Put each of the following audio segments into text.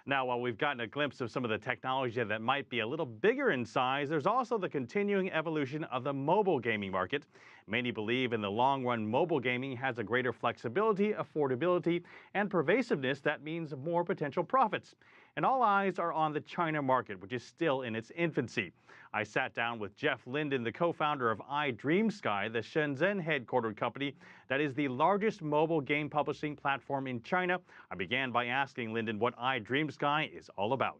Now, while we've gotten a glimpse of some of the technology that might be a little bigger in size, there's also the continuing evolution of the mobile gaming market. Many believe in the long run, mobile gaming has a greater flexibility, affordability, and pervasiveness that means more potential profits. And all eyes are on the China market, which is still in its infancy. I sat down with Jeff Lyndon, the co-founder of iDreamsky, the Shenzhen headquartered company that is the largest mobile game publishing platform in China. I began by asking Lyndon what iDreamsky is all about.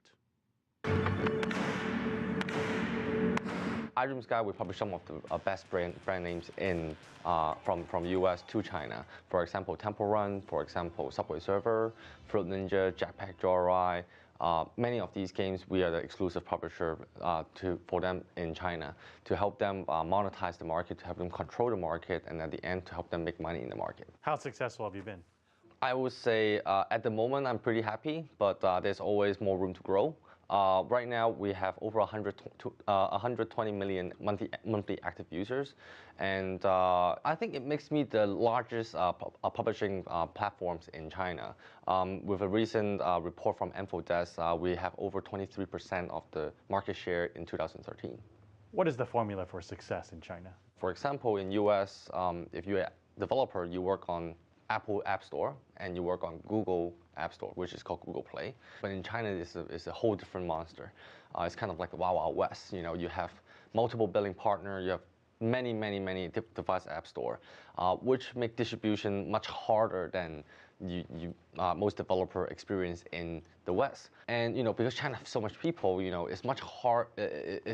iDreamsky, we publish some of the best brand names in from US to China. For example, Temple Run, for example, Subway Surfer, Fruit Ninja, Jetpack Joyride. Many of these games, we are the exclusive publisher for them in China to help them monetize the market, to help them control the market, and at the end, to help them make money in the market. How successful have you been? I would say at the moment, I'm pretty happy, but there's always more room to grow. Right now, we have over 120 million monthly active users, and I think it makes me the largest publishing platforms in China. With a recent report from Infodesk, we have over 23% of the market share in 2013. What is the formula for success in China? For example, in US, if you're a developer, you work on Apple App Store and you work on Google App Store, which is called Google Play. But in China, it's a whole different monster. It's kind of like the Wild Wild West. You know, you have multiple billing partners, you have many device app store, which make distribution much harder than most developer experience in the West. And because China has so much people, it's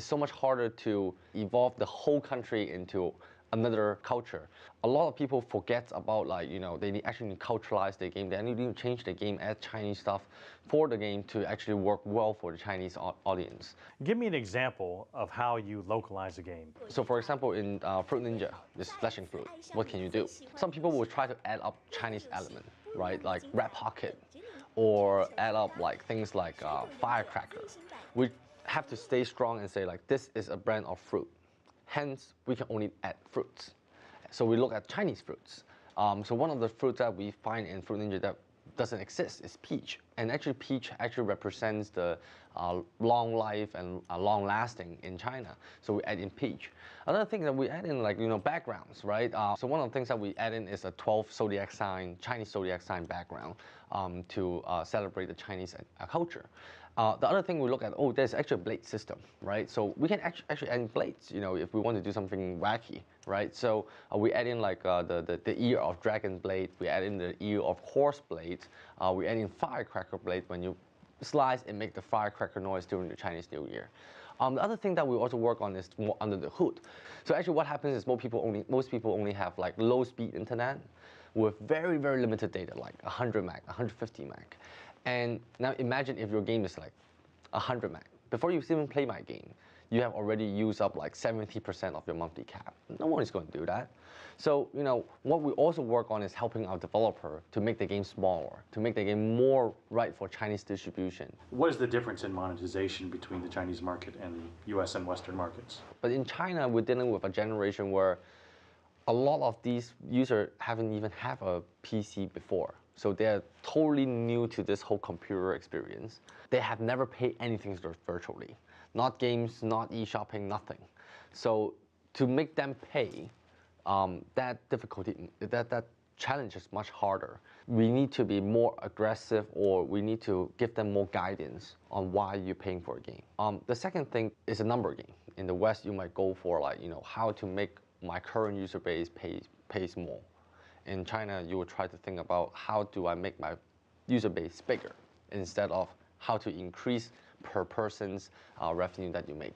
so much harder to evolve the whole country into another culture. A lot of people forget about they actually need to culturalize their game. They need to change the game, add Chinese stuff for the game to actually work well for the Chinese audience. Give me an example of how you localize a game. So for example, in Fruit Ninja, this flashing fruit, what can you do? Some people will try to add up Chinese element, right? Like rat pocket, or add up things like firecracker. We have to stay strong and say this is a brand of fruit. Hence, we can only add fruits. So we look at Chinese fruits. So one of the fruits that we find in Fruit Ninja that doesn't exist is peach. And actually, peach actually represents the long life and long lasting in China. So we add in peach. Another thing that we add in backgrounds, right? So one of the things that we add in is a 12 zodiac sign, Chinese zodiac sign background to celebrate the Chinese culture. The other thing we look at, there's actually a blade system, right? So we can actually add in blades, if we want to do something wacky, right? So we add in the ear of dragon blade, we add in the ear of horse blade, we add in firecracker blade when you slice and make the firecracker noise during the Chinese New Year. The other thing that we also work on is more under the hood. So actually what happens is most people only have low speed internet with very limited data, like 100 meg, 150 meg. And now imagine if your game is 100 meg. Before you even play my game, you have already used up 70% of your monthly cap. No one is going to do that. So, what we also work on is helping our developer to make the game smaller, to make the game more right for Chinese distribution. What is the difference in monetization between the Chinese market and the US and Western markets? But in China, we're dealing with a generation where a lot of these users haven't even had a PC before. So they're totally new to this whole computer experience. They have never paid anything virtually. Not games, not e-shopping, nothing. So to make them pay, that challenge is much harder. We need to be more aggressive, or we need to give them more guidance on why you're paying for a game. The second thing is a number game. In the West, you might go for how to make my current user base pays more. In China, you will try to think about how do I make my user base bigger instead of how to increase per person's revenue that you make.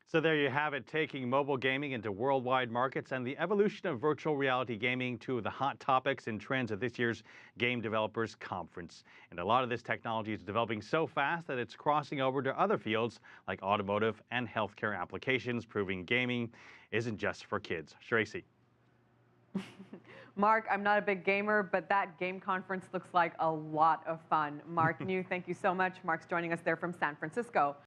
So there you have it, taking mobile gaming into worldwide markets and the evolution of virtual reality gaming, two of the hot topics and trends at this year's Game Developers Conference. And a lot of this technology is developing so fast that it's crossing over to other fields like automotive and healthcare applications, proving gaming isn't just for kids. Tracy. Mark, I'm not a big gamer, but that game conference looks like a lot of fun. Mark New, thank you so much. Mark's joining us there from San Francisco.